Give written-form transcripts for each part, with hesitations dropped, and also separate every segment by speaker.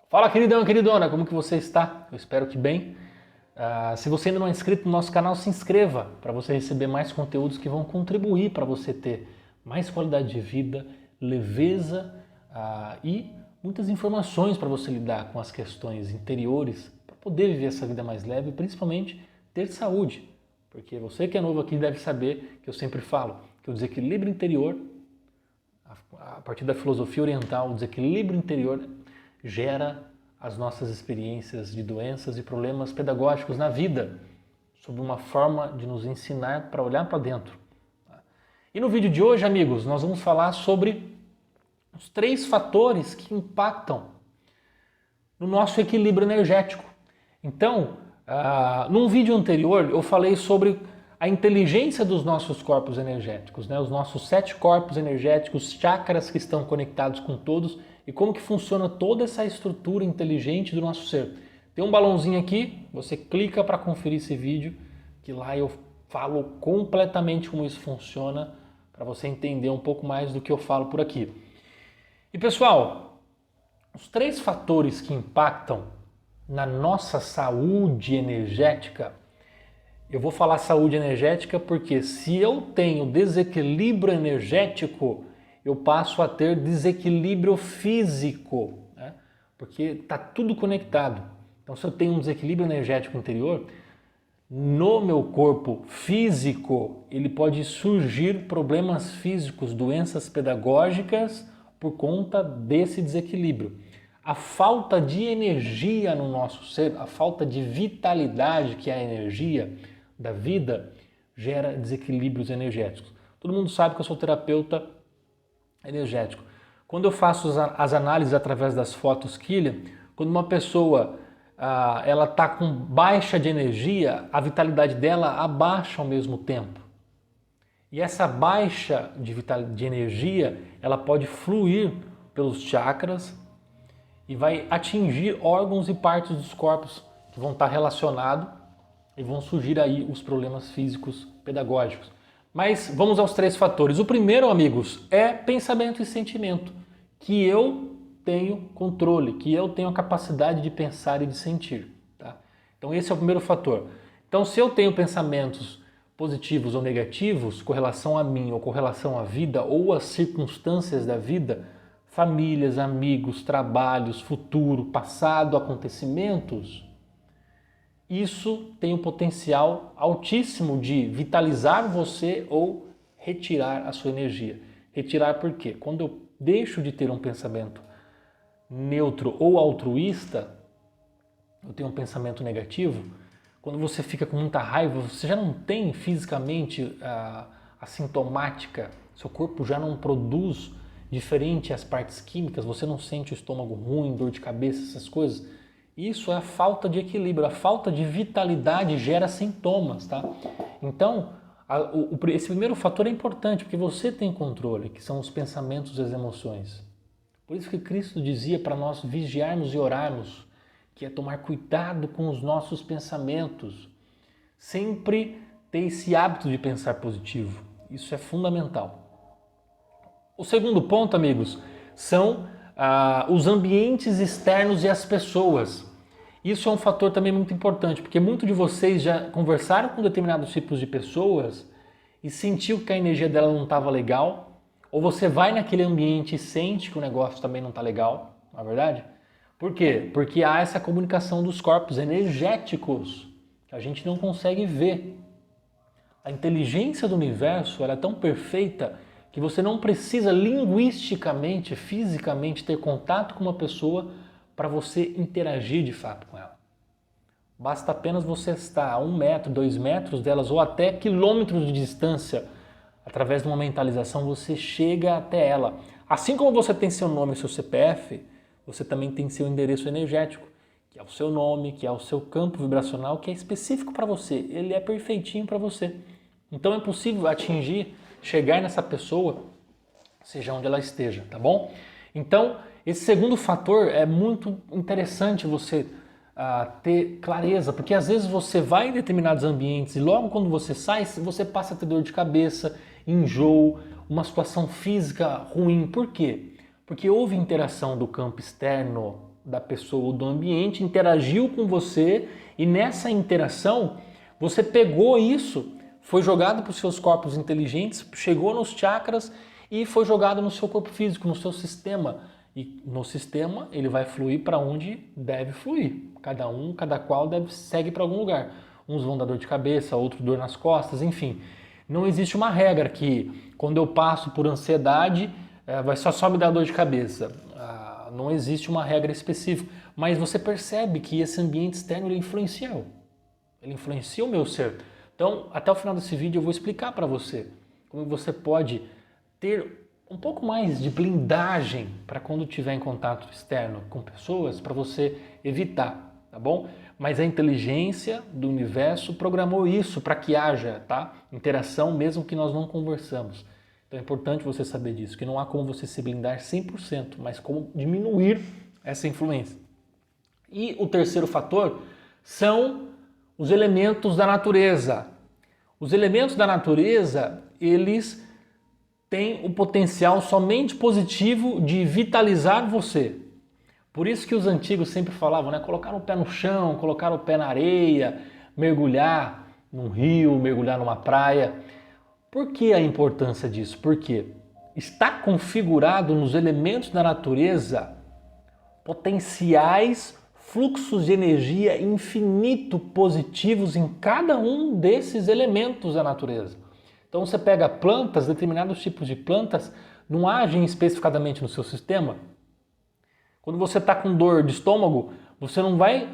Speaker 1: Fala, queridão e queridona, como que você está? Eu espero que bem. Se você ainda não é inscrito no nosso canal, se inscreva para você receber mais conteúdos que vão contribuir para você ter mais qualidade de vida, leveza e muitas informações para você lidar com as questões interiores, para poder viver essa vida mais leve e principalmente ter saúde. Porque você que é novo aqui deve saber que eu sempre falo que o desequilíbrio interior, a partir da filosofia oriental, o desequilíbrio interior gera as nossas experiências de doenças e problemas pedagógicos na vida, sob uma forma de nos ensinar para olhar para dentro. E no vídeo de hoje, amigos, nós vamos falar sobre os 3 fatores que impactam no nosso equilíbrio energético. Então, num vídeo anterior eu falei sobre a inteligência dos nossos corpos energéticos, né? Os nossos 7 corpos energéticos, chakras que estão conectados com todos e como que funciona toda essa estrutura inteligente do nosso ser. Tem um balãozinho aqui, você clica para conferir esse vídeo, que lá eu falo completamente como isso funciona, para você entender um pouco mais do que eu falo por aqui. E pessoal, os 3 fatores que impactam na nossa saúde energética, eu vou falar saúde energética porque se eu tenho desequilíbrio energético, eu passo a ter desequilíbrio físico, né? Porque está tudo conectado. Então, se eu tenho um desequilíbrio energético interior, no meu corpo físico, ele pode surgir problemas físicos, doenças pedagógicas por conta desse desequilíbrio. A falta de energia no nosso ser, a falta de vitalidade, que é a energia da vida, gera desequilíbrios energéticos. Todo mundo sabe que eu sou terapeuta energético. Quando eu faço as análises através das fotos Killian, quando uma pessoa ela está com baixa de energia, a vitalidade dela abaixa ao mesmo tempo. E essa baixa de energia, ela pode fluir pelos chakras e vai atingir órgãos e partes dos corpos que vão estar relacionados e vão surgir aí os problemas físicos pedagógicos. Mas vamos aos 3 fatores. O primeiro, amigos, é pensamento e sentimento, que eu tenho controle, que eu tenho a capacidade de pensar e de sentir. Tá? Então esse é o primeiro fator. Então se eu tenho pensamentos positivos ou negativos com relação a mim, ou com relação à vida, ou às circunstâncias da vida, famílias, amigos, trabalhos, futuro, passado, acontecimentos, isso tem um potencial altíssimo de vitalizar você ou retirar a sua energia. Retirar por quê? Quando eu deixo de ter um pensamento neutro ou altruísta, eu tenho um pensamento negativo, quando você fica com muita raiva, você já não tem fisicamente a sintomática, seu corpo já não produz diferente as partes químicas, você não sente o estômago ruim, dor de cabeça, essas coisas. Isso é a falta de equilíbrio, a falta de vitalidade gera sintomas, tá? Então, esse primeiro fator é importante, porque você tem controle, que são os pensamentos e as emoções. Por isso que Cristo dizia para nós vigiarmos e orarmos, que é tomar cuidado com os nossos pensamentos. Sempre ter esse hábito de pensar positivo. Isso é fundamental. O segundo ponto, amigos, são os ambientes externos e as pessoas. Isso é um fator também muito importante, porque muitos de vocês já conversaram com determinados tipos de pessoas e sentiu que a energia dela não estava legal, ou você vai naquele ambiente e sente que o negócio também não está legal, não é verdade? Por quê? Porque há essa comunicação dos corpos energéticos que a gente não consegue ver. A inteligência do universo ela é tão perfeita que você não precisa linguisticamente, fisicamente ter contato com uma pessoa para você interagir de fato com ela. Basta apenas você estar a 1 metro, 2 metros delas ou até quilômetros de distância. Através de uma mentalização você chega até ela. Assim como você tem seu nome e seu CPF, você também tem seu endereço energético, que é o seu nome, que é o seu campo vibracional, que é específico para você. Ele é perfeitinho para você. Então é possível atingir, chegar nessa pessoa, seja onde ela esteja, tá bom? Então, esse segundo fator é muito interessante você ter clareza, porque às vezes você vai em determinados ambientes e logo quando você sai, você passa a ter dor de cabeça, enjoo, uma situação física ruim. Por quê? Porque houve interação do campo externo da pessoa ou do ambiente interagiu com você e nessa interação você pegou isso, foi jogado para os seus corpos inteligentes, chegou nos chakras e foi jogado no seu corpo físico, no seu sistema. E no sistema ele vai fluir para onde deve fluir. Cada qual segue para algum lugar. Uns vão dar dor de cabeça, outros dor nas costas, enfim. Não existe uma regra que quando eu passo por ansiedade vai só me dar dor de cabeça. Não existe uma regra específica. Mas você percebe que esse ambiente externo ele influencia o meu ser. Então, até o final desse vídeo eu vou explicar para você como você pode ter um pouco mais de blindagem para quando estiver em contato externo com pessoas, para você evitar, tá bom? Mas a inteligência do universo programou isso para que haja, tá? Interação mesmo que nós não conversamos. Então é importante você saber disso, que não há como você se blindar 100%, mas como diminuir essa influência. E o terceiro fator são os elementos da natureza. Os elementos da natureza, eles têm o potencial somente positivo de vitalizar você. Por isso que os antigos sempre falavam, né? Colocar o pé no chão, colocar o pé na areia, mergulhar num rio, mergulhar numa praia. Por que a importância disso? Porque está configurado nos elementos da natureza potenciais fluxos de energia infinito positivos em cada um desses elementos da natureza. Então você pega plantas, determinados tipos de plantas não agem especificadamente no seu sistema. Quando você está com dor de estômago, você não vai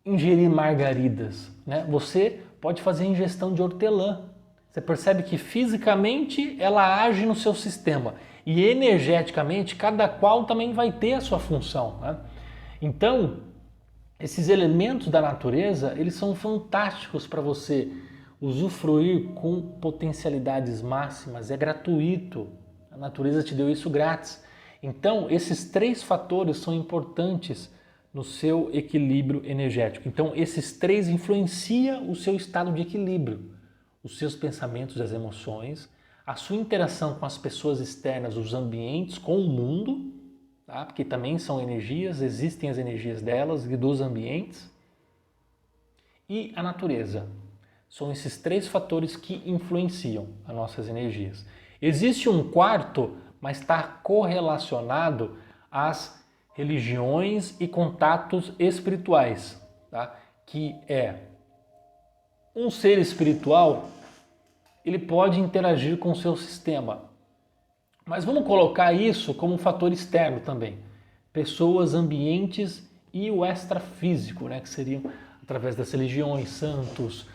Speaker 1: ingerir margaridas, né? Você pode fazer ingestão de hortelã. Você percebe que fisicamente ela age no seu sistema e energeticamente cada qual também vai ter a sua função, né? Então, esses elementos da natureza, eles são fantásticos para você usufruir com potencialidades máximas, é gratuito, a natureza te deu isso grátis. Então, esses três fatores são importantes no seu equilíbrio energético. Então, esses três influenciam o seu estado de equilíbrio, os seus pensamentos e as emoções, a sua interação com as pessoas externas, os ambientes, com o mundo, tá? Porque também são energias, existem as energias delas e dos ambientes, e a natureza. São esses três fatores que influenciam as nossas energias. Existe um quarto, mas está correlacionado às religiões e contatos espirituais, tá? Que é um ser espiritual, ele pode interagir com o seu sistema. Mas vamos colocar isso como um fator externo também. Pessoas, ambientes e o extrafísico, né? Que seriam através das religiões, santos,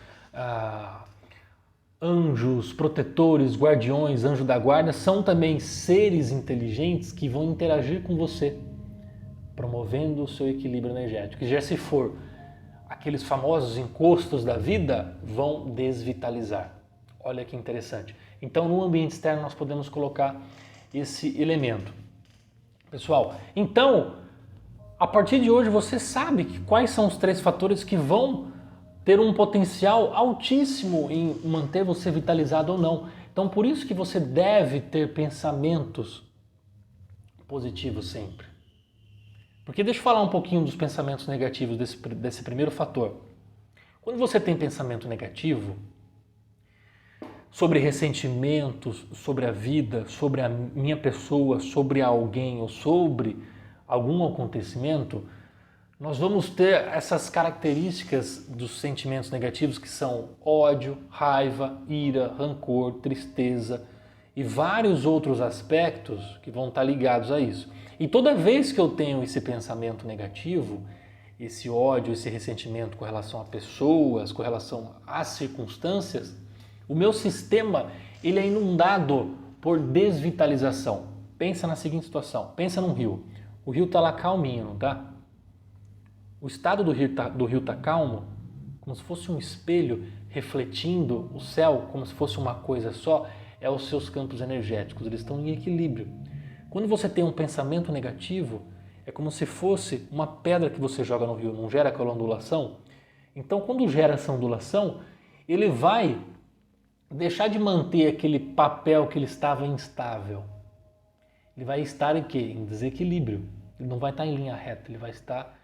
Speaker 1: anjos, protetores, guardiões, anjo da guarda, são também seres inteligentes que vão interagir com você, promovendo o seu equilíbrio energético. E já se for aqueles famosos encostos da vida, vão desvitalizar. Olha que interessante. Então, no ambiente externo, nós podemos colocar esse elemento. Pessoal, então, a partir de hoje, você sabe quais são os três fatores que vão ter um potencial altíssimo em manter você vitalizado ou não. Então, por isso que você deve ter pensamentos positivos sempre. Porque deixa eu falar um pouquinho dos pensamentos negativos desse primeiro fator. Quando você tem pensamento negativo sobre ressentimentos, sobre a vida, sobre a minha pessoa, sobre alguém ou sobre algum acontecimento, nós vamos ter essas características dos sentimentos negativos que são ódio, raiva, ira, rancor, tristeza e vários outros aspectos que vão estar ligados a isso. E toda vez que eu tenho esse pensamento negativo, esse ódio, esse ressentimento com relação a pessoas, com relação às circunstâncias, o meu sistema ele é inundado por desvitalização. Pensa na seguinte situação, pensa num rio. O rio está lá calminho, não tá? O estado do rio tá calmo, como se fosse um espelho refletindo o céu, como se fosse uma coisa só, é os seus campos energéticos, eles estão em equilíbrio. Quando você tem um pensamento negativo, é como se fosse uma pedra que você joga no rio, não gera aquela ondulação? Então, quando gera essa ondulação, ele vai deixar de manter aquele papel que ele estava instável. Ele vai estar em quê? Em desequilíbrio. Ele não vai estar em linha reta, ele vai estar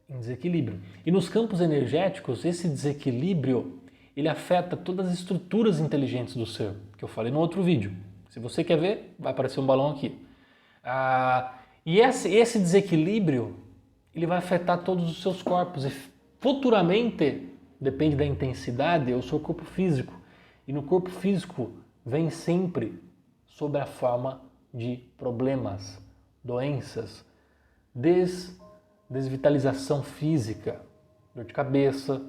Speaker 1: em desequilíbrio. E nos campos energéticos, esse desequilíbrio, ele afeta todas as estruturas inteligentes do ser, que eu falei no outro vídeo. Se você quer ver, vai aparecer um balão aqui. E esse desequilíbrio, ele vai afetar todos os seus corpos e futuramente, depende da intensidade, é o seu corpo físico. E no corpo físico vem sempre sob a forma de problemas, doenças, desvitalização física, dor de cabeça,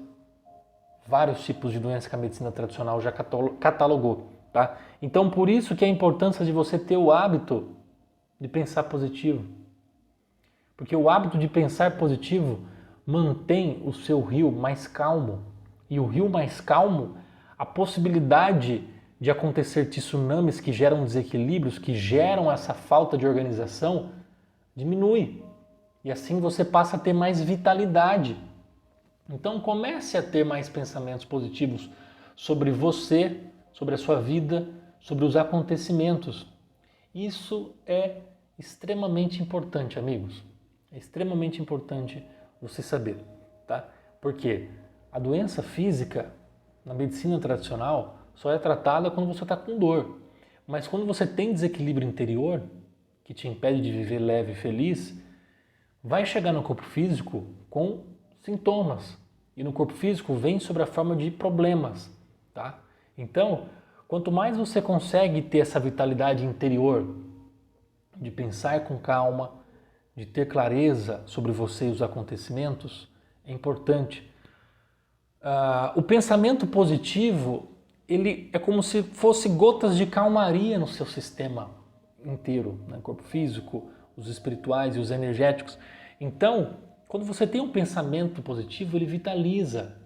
Speaker 1: vários tipos de doenças que a medicina tradicional já catalogou, tá? Então, por isso que a importância de você ter o hábito de pensar positivo. Porque o hábito de pensar positivo mantém o seu rio mais calmo. E o rio mais calmo, a possibilidade de acontecer tsunamis que geram desequilíbrios, que geram essa falta de organização, diminui. E assim você passa a ter mais vitalidade. Então comece a ter mais pensamentos positivos sobre você, sobre a sua vida, sobre os acontecimentos. Isso é extremamente importante, amigos. É extremamente importante você saber, tá? Porque a doença física, na medicina tradicional, só é tratada quando você está com dor. Mas quando você tem desequilíbrio interior, que te impede de viver leve e feliz, vai chegar no corpo físico com sintomas. E no corpo físico vem sob a forma de problemas, tá? Então, quanto mais você consegue ter essa vitalidade interior, de pensar com calma, de ter clareza sobre você e os acontecimentos, é importante. O pensamento positivo, ele é como se fosse gotas de calmaria no seu sistema inteiro, né? Corpo físico, os espirituais e os energéticos. Então, quando você tem um pensamento positivo, ele vitaliza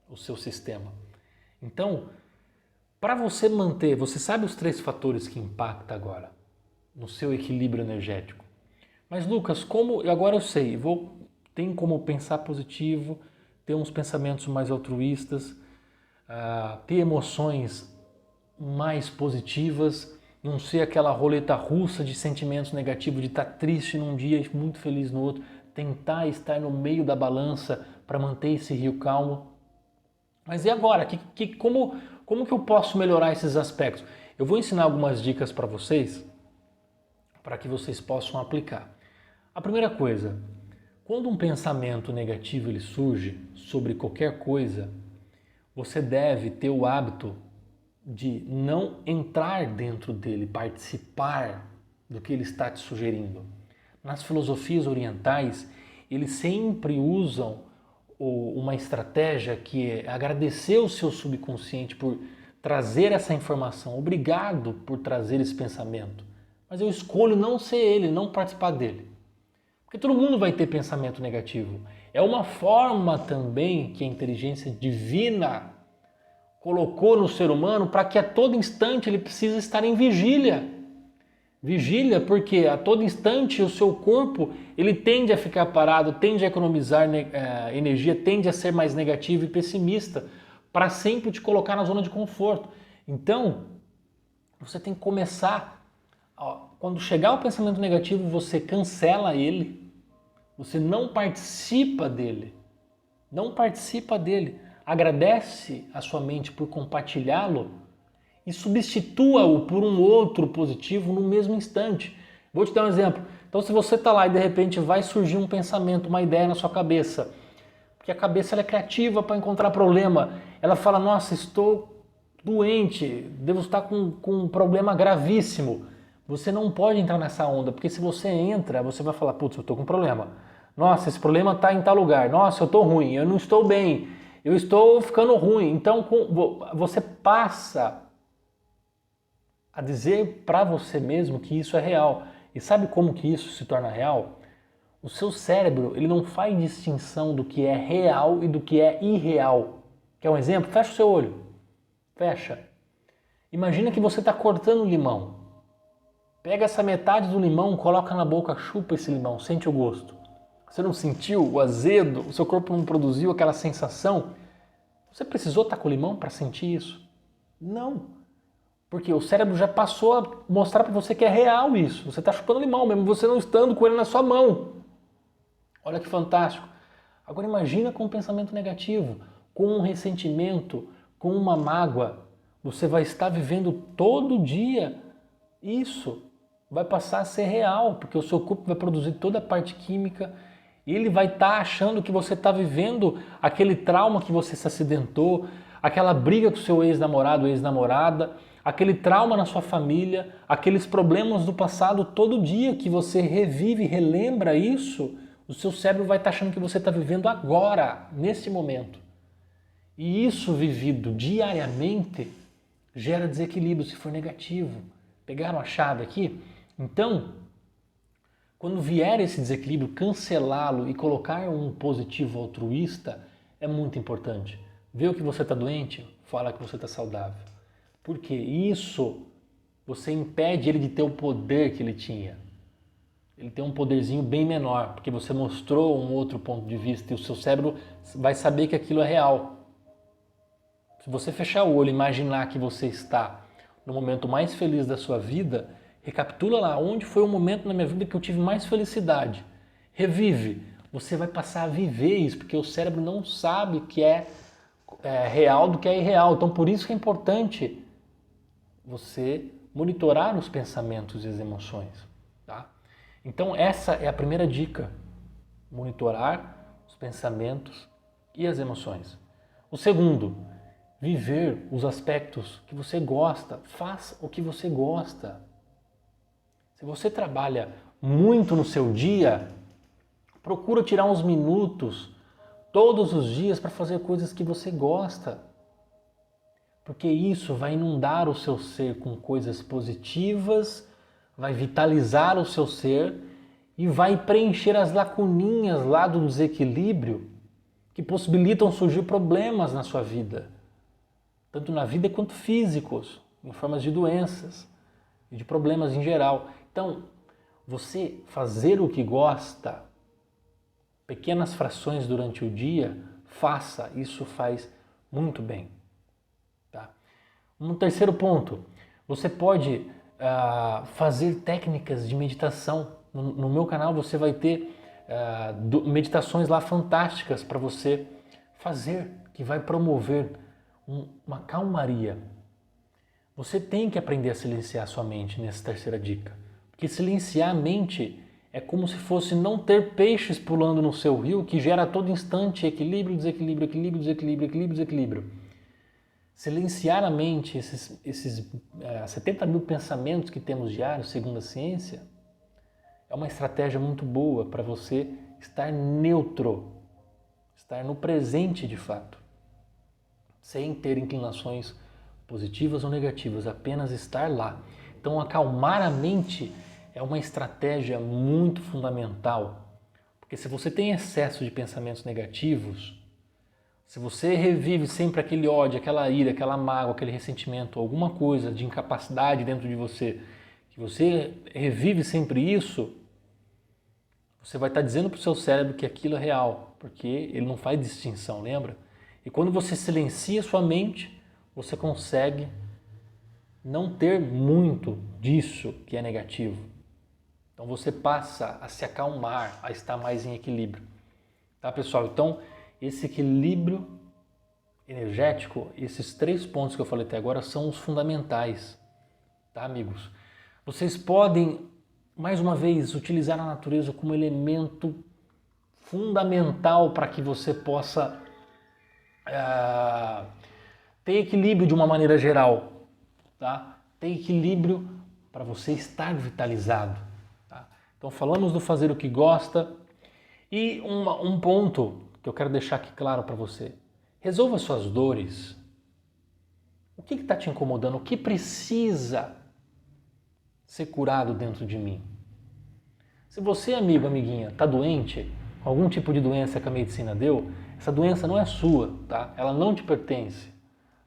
Speaker 1: o seu sistema. Então, para você manter, você sabe os 3 fatores que impactam agora no seu equilíbrio energético. Mas Lucas, como agora eu sei, tem como pensar positivo, ter uns pensamentos mais altruístas, ter emoções mais positivas, não ser aquela roleta russa de sentimentos negativos, de estar triste num dia e muito feliz no outro, tentar estar no meio da balança para manter esse rio calmo. Mas e agora? Como que eu posso melhorar esses aspectos? Eu vou ensinar algumas dicas para vocês, para que vocês possam aplicar. A primeira coisa, quando um pensamento negativo ele surge sobre qualquer coisa, você deve ter o hábito de não entrar dentro dele, participar do que ele está te sugerindo. Nas filosofias orientais, eles sempre usam uma estratégia que é agradecer o seu subconsciente por trazer essa informação. Obrigado por trazer esse pensamento. Mas eu escolho não ser ele, não participar dele. Porque todo mundo vai ter pensamento negativo. É uma forma também que a inteligência divina colocou no ser humano para que a todo instante ele precisa estar em vigília. Vigília porque a todo instante o seu corpo ele tende a ficar parado, tende a economizar energia, tende a ser mais negativo e pessimista para sempre te colocar na zona de conforto. Então, você tem que começar, quando chegar o pensamento negativo, você cancela ele, você não participa dele, agradece a sua mente por compartilhá-lo e substitua-o por um outro positivo no mesmo instante. Vou te dar um exemplo. Então, se você está lá e de repente vai surgir um pensamento, uma ideia na sua cabeça, porque a cabeça ela é criativa para encontrar problema, ela fala, nossa, estou doente, devo estar com um problema gravíssimo. Você não pode entrar nessa onda, porque se você entra, você vai falar, putz, eu estou com um problema. Nossa, esse problema está em tal lugar. Nossa, eu estou ruim, eu não estou bem, eu estou ficando ruim. Então, você passa a dizer para você mesmo que isso é real. E sabe como que isso se torna real? O seu cérebro ele não faz distinção do que é real e do que é irreal. Quer um exemplo? Fecha o seu olho. Fecha. Imagina que você está cortando um limão. Pega essa metade do limão, coloca na boca, chupa esse limão, sente o gosto. Você não sentiu o azedo? O seu corpo não produziu aquela sensação? Você precisou estar com o limão para sentir isso? Não. Porque o cérebro já passou a mostrar para você que é real isso. Você está chupando limão, mesmo você não estando com ele na sua mão. Olha que fantástico. Agora imagina com um pensamento negativo, com um ressentimento, com uma mágoa. Você vai estar vivendo todo dia isso. Vai passar a ser real, porque o seu corpo vai produzir toda a parte química e ele vai estar achando que você está vivendo aquele trauma que você se acidentou, aquela briga com o seu ex-namorado, ex-namorada, aquele trauma na sua família, aqueles problemas do passado. Todo dia que você revive, relembra isso, o seu cérebro vai estar achando que você está vivendo agora, nesse momento. E isso vivido diariamente gera desequilíbrio se for negativo. Pegaram a chave aqui? Então, quando vier esse desequilíbrio, cancelá-lo e colocar um positivo altruísta é muito importante. Vê que você está doente, fala que você está saudável. Porque isso, você impede ele de ter o poder que ele tinha. Ele tem um poderzinho bem menor, porque você mostrou um outro ponto de vista e o seu cérebro vai saber que aquilo é real. Se você fechar o olho e imaginar que você está no momento mais feliz da sua vida, recapitula lá, onde foi o momento na minha vida que eu tive mais felicidade. Revive. Você vai passar a viver isso, porque o cérebro não sabe o que é real do que é irreal. Então, por isso que é importante você monitorar os pensamentos e as emoções. Tá? Então, essa é a primeira dica. Monitorar os pensamentos e as emoções. O segundo, viver os aspectos que você gosta. Faça o que você gosta. Se você trabalha muito no seu dia, procura tirar uns minutos todos os dias para fazer coisas que você gosta. Porque isso vai inundar o seu ser com coisas positivas, vai vitalizar o seu ser e vai preencher as lacuninhas lá do desequilíbrio que possibilitam surgir problemas na sua vida. Tanto na vida quanto físicos, em formas de doenças e de problemas em geral. Então, você fazer o que gosta, pequenas frações durante o dia, faça, isso faz muito bem. Tá? Um terceiro ponto, você pode fazer técnicas de meditação. No meu canal você vai ter meditações lá fantásticas para você fazer, que vai promover uma calmaria. Você tem que aprender a silenciar sua mente nessa terceira dica. Porque silenciar a mente é como se fosse não ter peixes pulando no seu rio, que gera a todo instante equilíbrio, desequilíbrio, equilíbrio, desequilíbrio, equilíbrio, desequilíbrio. Silenciar a mente, esses 70 mil pensamentos que temos diários, segundo a ciência, é uma estratégia muito boa para você estar neutro, estar no presente de fato, sem ter inclinações positivas ou negativas, apenas estar lá. Então, acalmar a mente é uma estratégia muito fundamental, porque se você tem excesso de pensamentos negativos, se você revive sempre aquele ódio, aquela ira, aquela mágoa, aquele ressentimento, alguma coisa de incapacidade dentro de você, que você revive sempre isso, você vai estar dizendo para o seu cérebro que aquilo é real, porque ele não faz distinção, lembra? E quando você silencia sua mente, você consegue não ter muito disso que é negativo. Então você passa a se acalmar, a estar mais em equilíbrio. Tá, pessoal? Então, esse equilíbrio energético, esses 3 pontos que eu falei até agora são os fundamentais. Tá, amigos? Vocês podem, mais uma vez, utilizar a natureza como elemento fundamental para que você possa ter equilíbrio de uma maneira geral. Tá? Ter equilíbrio para você estar vitalizado. Tá? Então falamos do fazer o que gosta e um ponto que eu quero deixar aqui claro para você. Resolva suas dores. O que está te incomodando? O que precisa ser curado dentro de mim? Se você, amigo, amiguinha, está doente, com algum tipo de doença que a medicina deu, essa doença não é sua, tá? Ela não te pertence.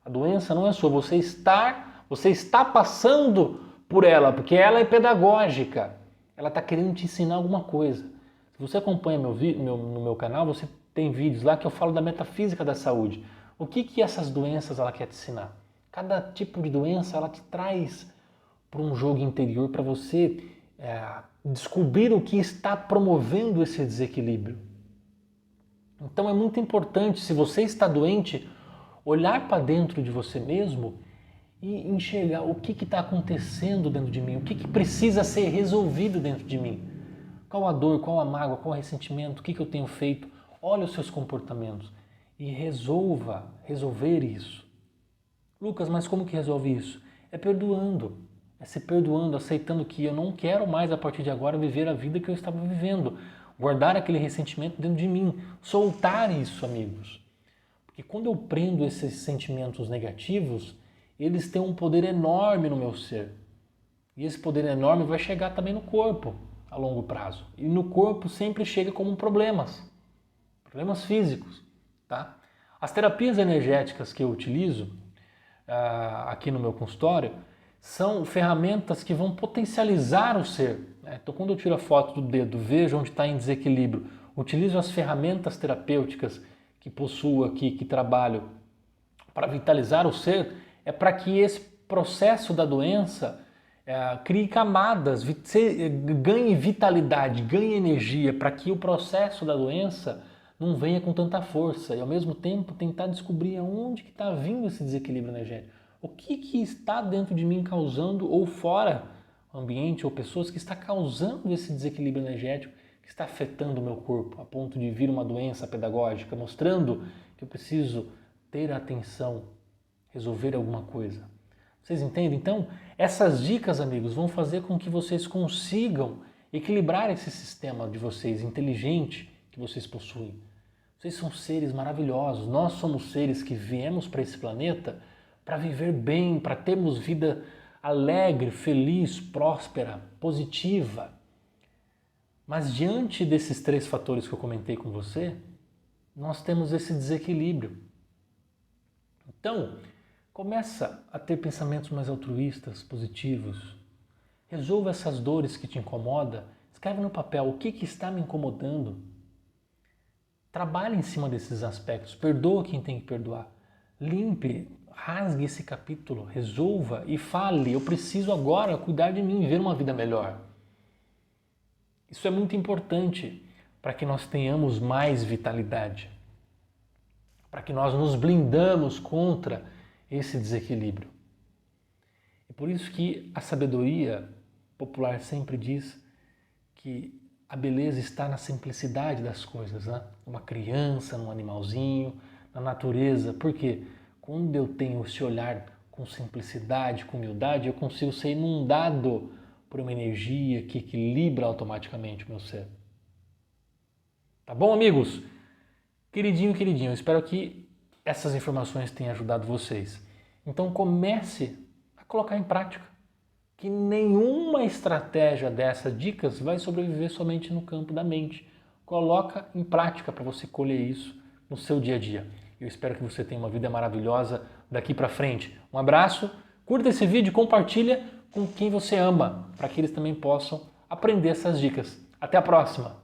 Speaker 1: A doença não é sua, você está passando por ela, porque ela é pedagógica. Ela está querendo te ensinar alguma coisa. Se você acompanha no meu canal, você tem vídeos lá que eu falo da metafísica da saúde. O que essas doenças ela quer te ensinar? Cada tipo de doença, ela te traz para um jogo interior para você descobrir o que está promovendo esse desequilíbrio. Então é muito importante, se você está doente, olhar para dentro de você mesmo e enxergar o que está acontecendo dentro de mim, o que precisa ser resolvido dentro de mim. Qual a dor, qual a mágoa, qual o ressentimento, o que eu tenho feito. Olha os seus comportamentos e resolver isso. Lucas, mas como que resolve isso? É perdoando, é se perdoando, aceitando que eu não quero mais a partir de agora viver a vida que eu estava vivendo. Guardar aquele ressentimento dentro de mim, soltar isso, amigos. Porque quando eu prendo esses sentimentos negativos, eles têm um poder enorme no meu ser. E esse poder enorme vai chegar também no corpo a longo prazo. E no corpo sempre chega como problemas físicos, tá? As terapias energéticas que eu utilizo aqui no meu consultório são ferramentas que vão potencializar o ser. Né? Então, quando eu tiro a foto do dedo, vejo onde está em desequilíbrio, utilizo as ferramentas terapêuticas que possuo aqui, que trabalho para vitalizar o ser, é para que esse processo da doença crie camadas, ganhe vitalidade, ganhe energia, para que o processo da doença não venha com tanta força e ao mesmo tempo tentar descobrir aonde que está vindo esse desequilíbrio energético. O que está dentro de mim causando ou fora o ambiente ou pessoas que está causando esse desequilíbrio energético que está afetando o meu corpo a ponto de vir uma doença pedagógica, mostrando que eu preciso ter atenção, resolver alguma coisa. Vocês entendem? Então, essas dicas, amigos, vão fazer com que vocês consigam equilibrar esse sistema de vocês inteligente que vocês possuem. Vocês são seres maravilhosos. Nós somos seres que viemos para esse planeta para viver bem, para termos vida alegre, feliz, próspera, positiva. Mas diante desses 3 fatores que eu comentei com você, nós temos esse desequilíbrio. Então, começa a ter pensamentos mais altruístas, positivos. Resolva essas dores que te incomodam. Escreve no papel o que está me incomodando. Trabalhe em cima desses aspectos. Perdoa quem tem que perdoar. Limpe, rasgue esse capítulo, resolva e fale. Eu preciso agora cuidar de mim e ver uma vida melhor. Isso é muito importante para que nós tenhamos mais vitalidade. Para que nós nos blindamos contra esse desequilíbrio. É por isso que a sabedoria popular sempre diz que a beleza está na simplicidade das coisas, né? Uma criança, num animalzinho, na natureza. Por quê? Quando eu tenho esse olhar com simplicidade, com humildade, eu consigo ser inundado por uma energia que equilibra automaticamente o meu ser. Tá bom, amigos? Queridinho, eu espero que essas informações tenham ajudado vocês. Então comece a colocar em prática. Que nenhuma estratégia dessas dicas vai sobreviver somente no campo da mente. Coloca em prática para você colher isso no seu dia a dia. Eu espero que você tenha uma vida maravilhosa daqui para frente. Um abraço, curta esse vídeo e compartilha com quem você ama, para que eles também possam aprender essas dicas. Até a próxima!